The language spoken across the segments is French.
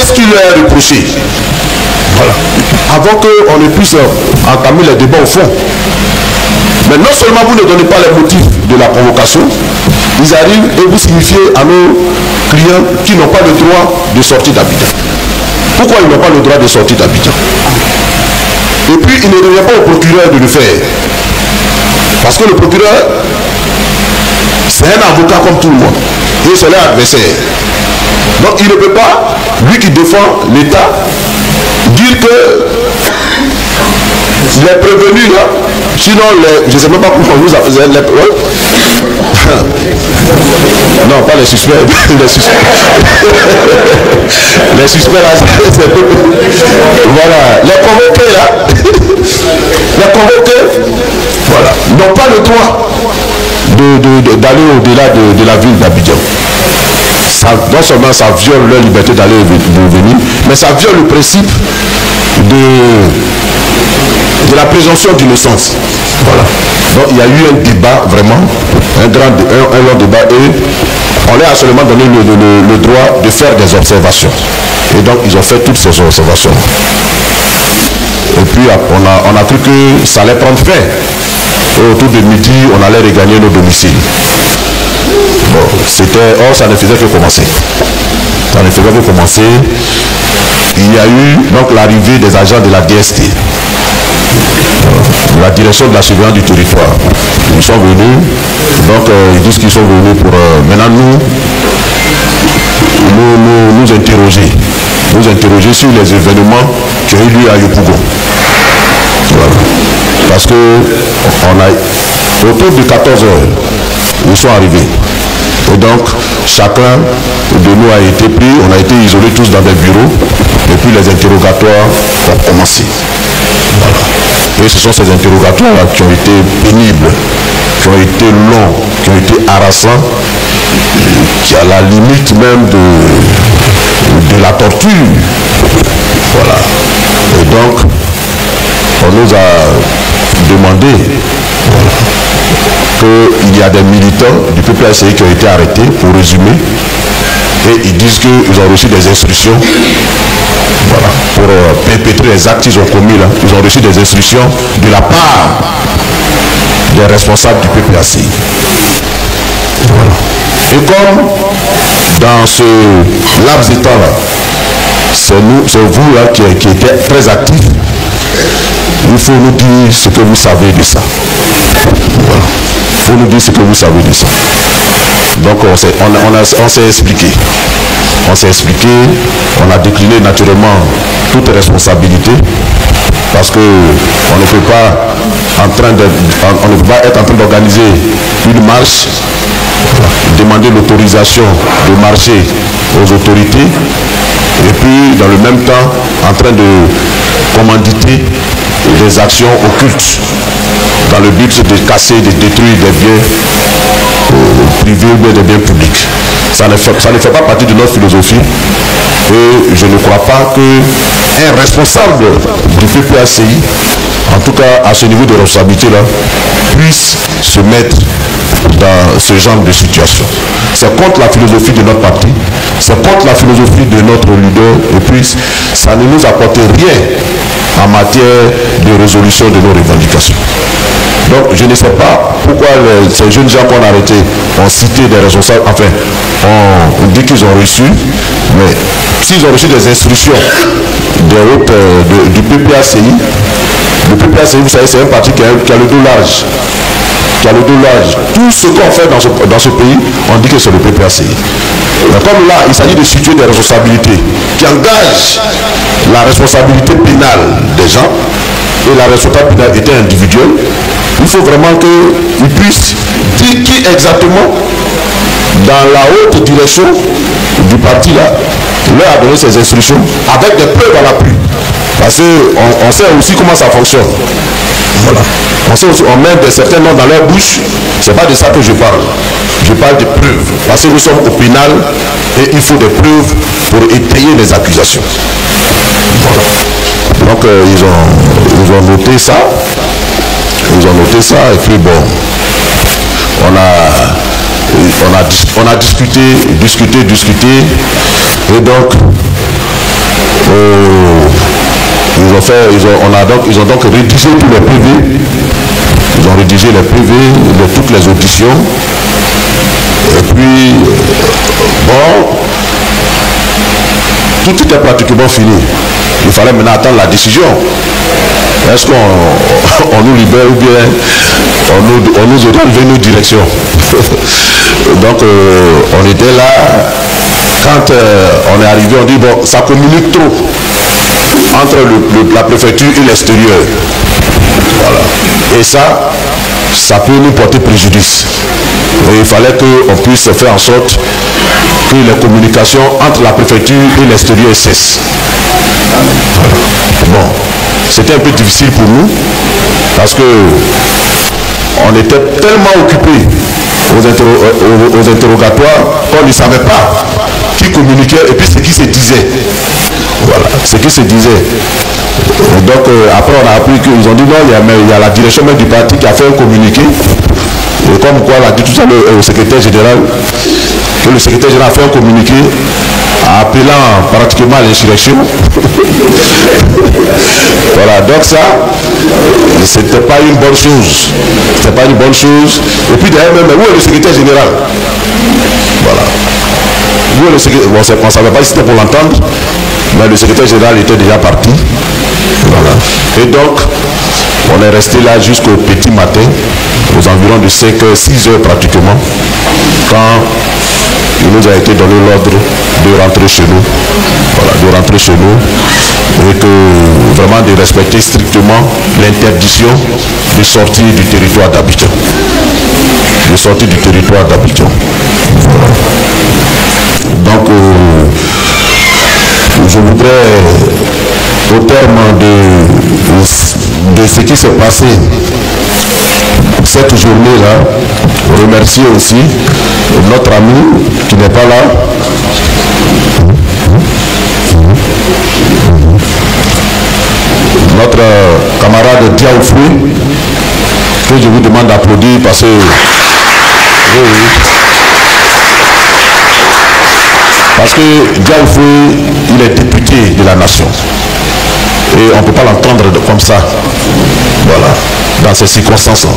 qu'est-ce qui leur est reproché? Voilà. Avant qu'on ne puisse entamer les débats au fond. Mais non seulement vous ne donnez pas les motifs de la convocation, ils arrivent et vous signifiez à nos clients qui n'ont pas le droit de sortir d'Abidjan. Pourquoi ils n'ont pas le droit de sortir d'Abidjan? Et puis il ne revient pas au procureur de le faire. Parce que le procureur, c'est un avocat comme tout le monde. Et c'est leur adversaire. Donc il ne peut pas, lui qui défend l'État, dire que les prévenus là, sinon les, je ne sais même pas pourquoi vous avez les, non, pas les suspects, les suspects. Les suspects là, c'est voilà, les convoqués là, les convoqués, voilà, n'ont pas le droit d'aller au-delà de la ville d'Abidjan. Non seulement ça viole leur liberté d'aller et de venir, mais ça viole le principe de la présomption d'innocence. Voilà. Donc il y a eu un débat vraiment, un long débat, et on leur a seulement donné le droit de faire des observations. Et donc ils ont fait toutes ces observations. Et puis on a cru que ça allait prendre fin. Et autour de midi, on allait regagner nos domiciles. Bon, or ça ne faisait que commencer. Ça ne faisait que commencer. Il y a eu donc l'arrivée des agents de la DST, la direction de la surveillance du territoire. Ils sont venus, donc ils disent qu'ils sont venus pour maintenant nous interroger sur les événements qui ont eu lieu à Yopougon. Voilà. Parce que autour de 14 heures, ils sont arrivés. Et donc, chacun de nous a été pris, on a été isolés tous dans des bureaux, et puis les interrogatoires ont commencé. Voilà. Et ce sont ces interrogatoires qui ont été pénibles, qui ont été longs, qui ont été harassants, qui à la limite même de la torture. Voilà. Et donc, on nous a demandé qu'il y a des militants du PPACI qui ont été arrêtés, pour résumer, et ils disent qu'ils ont reçu des instructions, voilà, pour perpétrer les actes qu'ils ont commis là. Ils ont reçu des instructions de la part des responsables du PPACI. Voilà. Et comme dans ce laps de temps là, c'est vous là qui êtes très actifs, il faut nous dire ce que vous savez de ça. Voilà. Il faut nous dire ce que vous savez de ça. Donc on s'est expliqué. On s'est expliqué, on a décliné naturellement toute responsabilité, parce que on ne peut pas être en train d'organiser une marche, demander l'autorisation de marcher aux autorités, et puis dans le même temps en train de commanditer des actions occultes dans le but de casser, de détruire des biens privés ou des biens publics. Ça ne fait pas partie de notre philosophie, et je ne crois pas qu'un responsable du PPACI, en tout cas à ce niveau de responsabilité là, puisse se mettre dans ce genre de situation. C'est contre la philosophie de notre parti, c'est contre la philosophie de notre leader, et puis ça ne nous apporte rien en matière de résolution de nos revendications. Donc je ne sais pas pourquoi ces jeunes gens qu'on a arrêtés ont cité des responsables, enfin on dit qu'ils ont reçu, mais s'ils ont reçu des instructions du PPACI, le PPACI, vous savez, c'est un parti qui a le dos large. Tout ce qu'on fait dans ce pays, on dit que c'est le PPACI. Mais comme là, il s'agit de situer des responsabilités qui engagent la responsabilité pénale des gens, et la responsabilité pénale était individuelle, il faut vraiment qu'ils puissent dire qui exactement, dans la haute direction du parti là, leur a donné ces instructions avec des preuves à l'appui. Parce qu'on sait aussi comment ça fonctionne. Voilà. On sait aussi, on met certains noms dans leur bouche. C'est pas de ça que je parle. Je parle de preuves. Parce que nous sommes au pénal et il faut des preuves pour étayer les accusations. Voilà. Donc ils ont noté ça. Ils ont noté ça, et puis bon, on a discuté, et donc Ils ont donc rédigé tous les PV. Ils ont rédigé les PV de toutes les auditions. Et puis, bon, tout était pratiquement fini. Il fallait maintenant attendre la décision. Est-ce qu'on nous libère ou bien on nous enlève nos directions? Donc, on était là. Quand on est arrivé, on dit, bon, ça communique trop entre la préfecture et l'extérieur. Voilà. Et ça peut nous porter préjudice. Et il fallait qu'on puisse faire en sorte que les communications entre la préfecture et l'extérieur cessent. Bon, c'était un peu difficile pour nous parce que on était tellement occupés aux interrogatoires qu'on ne savait pas qui communiquait et puis ce qui se disait. Voilà, ce qui se disait. Et donc après on a appris qu'ils ont dit non, il y a la direction même du parti qui a fait un communiqué. Et comme quoi on a dit tout à l'heure au secrétaire général, que le secrétaire général a fait un communiqué appelant pratiquement à l'insurrection. Voilà, donc ça, c'était pas une bonne chose. C'était pas une bonne chose. Et puis d'ailleurs même, où est le secrétaire général? Voilà. Où est le secrétaire? Bon, on ne savait pas si c'était pour l'entendre, mais le secrétaire général était déjà parti. Voilà. Et donc, on est resté là jusqu'au petit matin, aux environs de 5 heures, 6 heures pratiquement, quand il nous a été donné l'ordre de rentrer chez nous. Voilà, de rentrer chez nous et que vraiment de respecter strictement l'interdiction de sortir du territoire d'Abidjan. De sortir du territoire d'Abidjan. Voilà. Donc, je voudrais, au terme de ce qui s'est passé cette journée-là, remercier aussi notre ami qui n'est pas là, notre camarade Diaoufoué, que je vous demande d'applaudir parce que parce que Diaoufoué, il est député de la nation et on ne peut pas l'entendre comme ça, voilà, dans ces circonstances-là.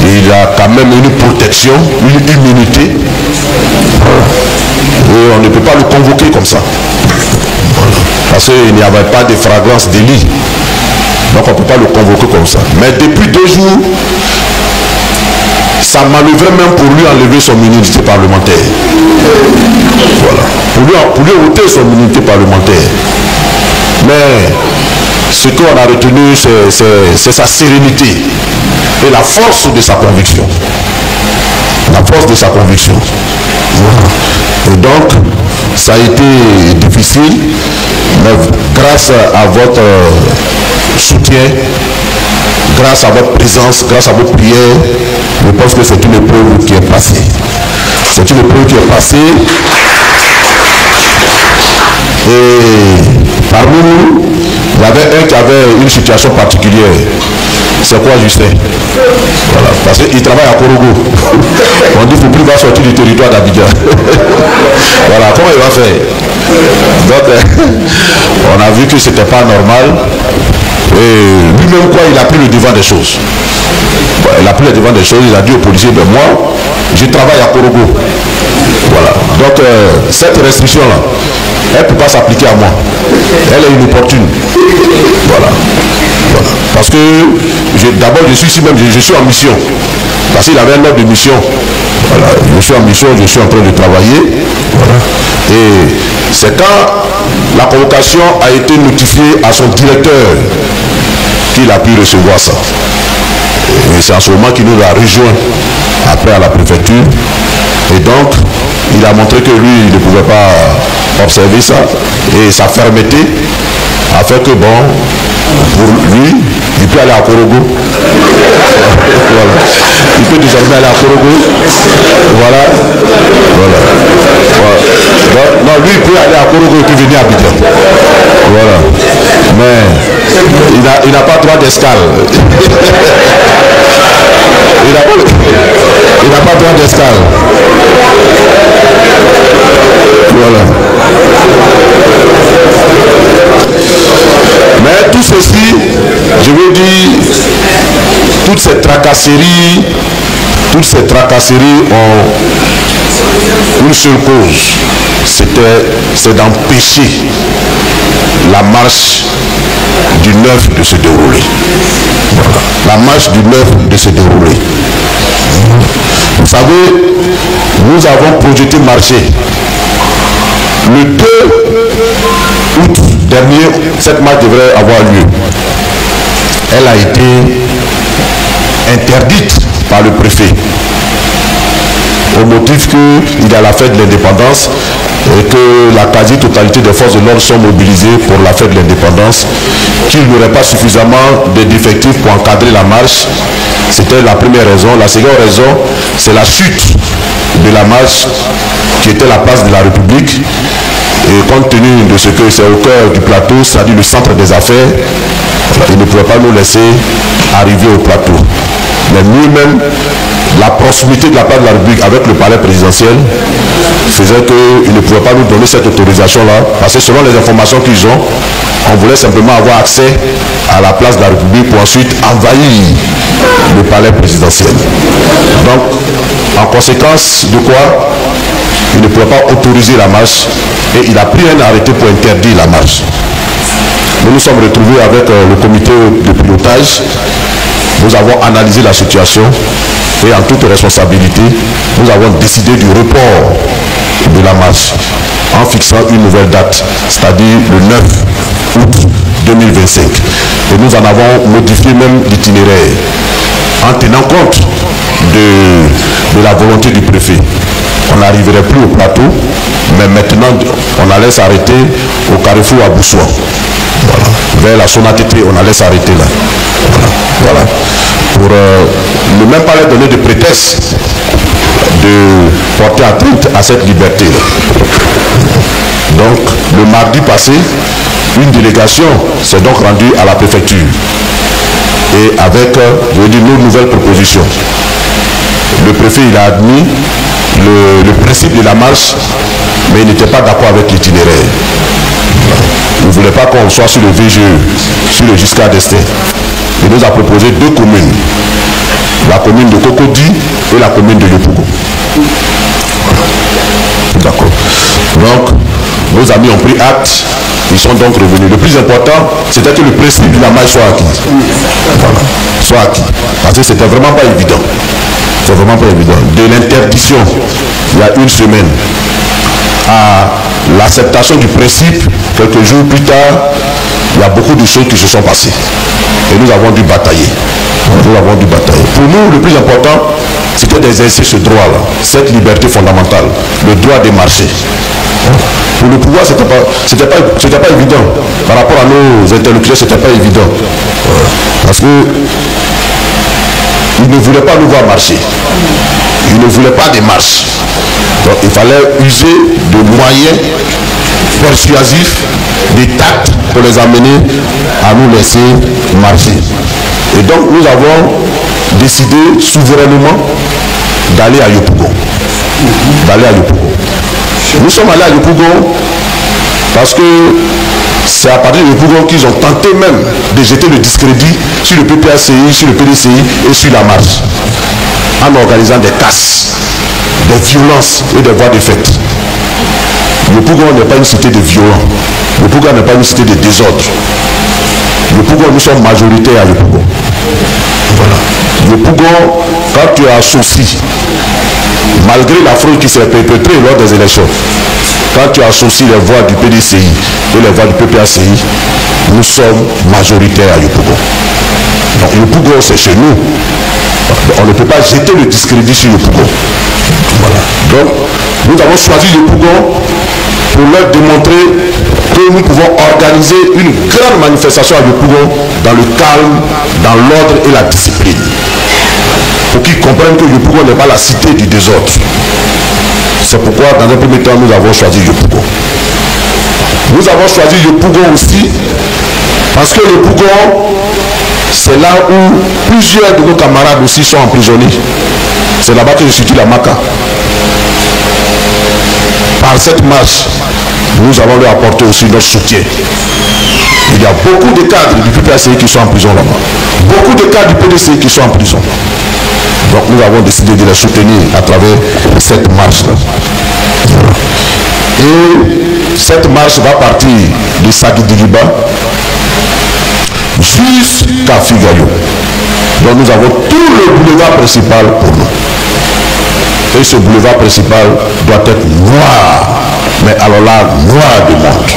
Il a quand même une protection, une immunité, et on ne peut pas le convoquer comme ça, parce qu'il n'y avait pas de flagrance délit, donc on ne peut pas le convoquer comme ça. Mais depuis 2 jours, ça manœuvrait même pour lui enlever son immunité parlementaire. Voilà, pour lui ôter son immunité parlementaire. Mais ce qu'on a retenu, c'est sa sérénité et la force de sa conviction. La force de sa conviction. Et donc, ça a été difficile, mais grâce à votre soutien, grâce à votre présence, grâce à vos prières, je pense que c'est une épreuve qui est passée. C'est une épreuve qui est passée. Et parmi nous, il y avait un qui avait une situation particulière. C'est quoi, Justin? Voilà, parce qu'il travaille à Korogo. On dit qu'il ne faut plus sortir du territoire d'Abidjan. Voilà, comment il va faire? Donc, on a vu que ce n'était pas normal. Et lui-même, quoi, il a pris le devant des choses. Il a pris le devant des choses, il a dit aux policiers, ben moi, je travaille à Korogo. Voilà. Donc, cette restriction-là, elle ne peut pas s'appliquer à moi. Elle est inopportune. Voilà. Voilà. Parce que d'abord je suis ici même, je suis en mission. Parce qu'il avait un ordre de mission. Voilà. Je suis en mission, je suis en train de travailler. Voilà. Et c'est quand la convocation a été notifiée à son directeur qu'il a pu recevoir ça. Et c'est en ce moment qu'il nous a rejoint après à la préfecture. Et donc, il a montré que lui, il ne pouvait pas observer ça. Et sa fermeté a fait que, bon, pour lui, il peut aller à Korogo. Voilà. Il peut désormais aller à Korogo. Voilà. Voilà. Voilà. Non, lui, il peut aller à Korogo et puis venir à Abidjan. Voilà. Mais il n'a pas droit d'escale. Il n'a pas droit d'escale. Voilà. toutes ces tracasseries ont une seule cause, c'est d'empêcher la marche du 9 de se dérouler. La marche du 9 de se dérouler. Vous savez, nous avons projeté marcher le 2 août dernier. Cette marche devrait avoir lieu. Elle a été interdite par le préfet au motif qu'il y a la fête de l'indépendance et que la quasi-totalité des forces de l'ordre sont mobilisées pour la fête de l'indépendance, qu'il n'y aurait pas suffisamment d'effectifs pour encadrer la marche. C'était la première raison. La seconde raison, c'est la chute de la marche qui était la place de la République. Et compte tenu de ce que c'est au cœur du plateau, c'est-à-dire le centre des affaires, il ne pouvait pas nous laisser arriver au plateau. Mais mieux même, la proximité de la part de la République avec le palais présidentiel faisait qu'ils ne pouvaient pas nous donner cette autorisation-là, parce que selon les informations qu'ils ont, on voulait simplement avoir accès à la place de la République pour ensuite envahir le palais présidentiel. Donc, en conséquence de quoi, il ne pouvait pas autoriser la marche et il a pris un arrêté pour interdire la marche. Nous nous sommes retrouvés avec le comité de pilotage. Nous avons analysé la situation et en toute responsabilité, nous avons décidé du report de la marche en fixant une nouvelle date, c'est-à-dire le 9 août 2025. Et nous en avons modifié même l'itinéraire en tenant compte de la volonté du préfet. On n'arriverait plus au plateau, mais maintenant on allait s'arrêter au carrefour à Boussois. Voilà. Vers la Sonatété, on allait s'arrêter là. Voilà. Pour ne même pas leur donner de prétexte de porter atteinte à cette liberté. Donc, le mardi passé, une délégation s'est donc rendue à la préfecture et avec, je veux dire, nos nouvelles propositions. Le préfet, il a admis le principe de la marche, mais il n'était pas d'accord avec l'itinéraire. Il ne voulait pas qu'on soit sur le VGE, sur le Giscard d'Estaing. Il nous a proposé deux communes, la commune de Cocody et la commune de Yopougon. D'accord. Donc, nos amis ont pris acte, ils sont donc revenus. Le plus important, c'était que le principe de la marche soit acquis. Voilà, soit acquis. Parce que c'était vraiment pas évident. C'est vraiment pas évident. De l'interdiction, il y a une semaine, à l'acceptation du principe, quelques jours plus tard, il y a beaucoup de choses qui se sont passées. Et nous avons dû batailler. Nous avons dû batailler. Pour nous, le plus important, c'était d'exercer ce droit-là, cette liberté fondamentale, le droit de marcher. Pour le pouvoir, c'était pas évident. Par rapport à nos intellectuels, c'était pas évident. Parce que ils ne voulaient pas nous voir marcher. Ils ne voulaient pas des marches. Donc il fallait user de moyens persuasifs, des tacts pour les amener à nous laisser marcher. Et donc nous avons décidé souverainement d'aller à Yopougon. Nous sommes allés à Yopougon parce que c'est à partir de Yopougon qu'ils ont tenté même de jeter le discrédit sur le PPACI, sur le PDCI et sur la marche, en organisant des casses, des violences et des voies de fait. Yopougon n'est pas une cité de violents. Yopougon n'est pas une cité de désordre. Yopougon, nous sommes majoritaires à Yopougon. Voilà. Yopougon, quand tu associes, malgré la fraude qui s'est perpétrée lors des élections, quand tu associes les voix du PDCI et les voix du PPACI, nous sommes majoritaires à Yopougon. Donc Yopougon, c'est chez nous. On ne peut pas jeter le discrédit sur Yopougon. Voilà. Donc, nous avons choisi Yopougon pour leur démontrer que nous pouvons organiser une grande manifestation à Yopougon dans le calme, dans l'ordre et la discipline. Pour qu'ils comprennent que Yopougon n'est pas la cité du désordre. C'est pourquoi, dans un premier temps, nous avons choisi Yopougon. Nous avons choisi Yopougon aussi parce que Yopougon, c'est là où plusieurs de nos camarades aussi sont emprisonnés. C'est là-bas que je situe la Maca. Par cette marche, nous allons leur apporter aussi notre soutien. Il y a beaucoup de cadres du PPACI qui sont en prison là-bas. Beaucoup de cadres du PDCI qui sont en prison. Donc nous avons décidé de les soutenir à travers cette marche-là. Et cette marche va partir de Saguidiriba jusqu'à Figayo. Donc nous avons tout le boulevard principal pour nous. Et ce boulevard principal doit être noir. Mais alors là, noir de monde.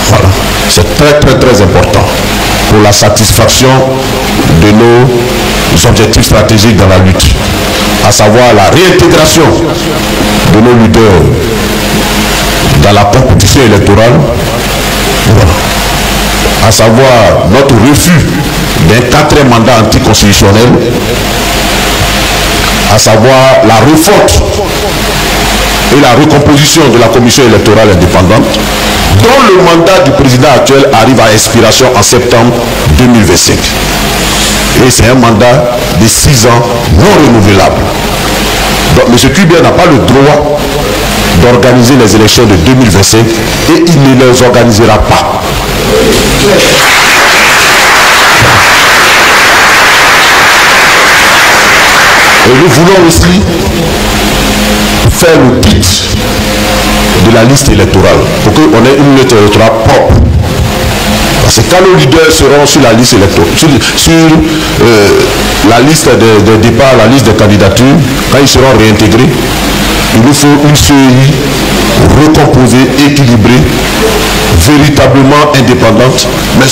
Voilà. C'est très important pour la satisfaction de nos objectifs stratégiques dans la lutte, à savoir la réintégration de nos leaders dans la compétition électorale, voilà. À savoir notre refus d'un 4e mandat anticonstitutionnel, à savoir la refonte et la recomposition de la commission électorale indépendante, dont le mandat du président actuel arrive à expiration en septembre 2025. Et c'est un mandat de 6 ans non renouvelable. Donc M. Cubier n'a pas le droit d'organiser les élections de 2025 et il ne les organisera pas. Et nous voulons aussi faire le pitch de la liste électorale pour qu'on ait une liste électorale propre. Parce que quand nos leaders seront sur la liste électorale, sur la liste de départ, la liste de candidatures, quand ils seront réintégrés, il nous faut une CEI recomposée, équilibrée, véritablement indépendante, mais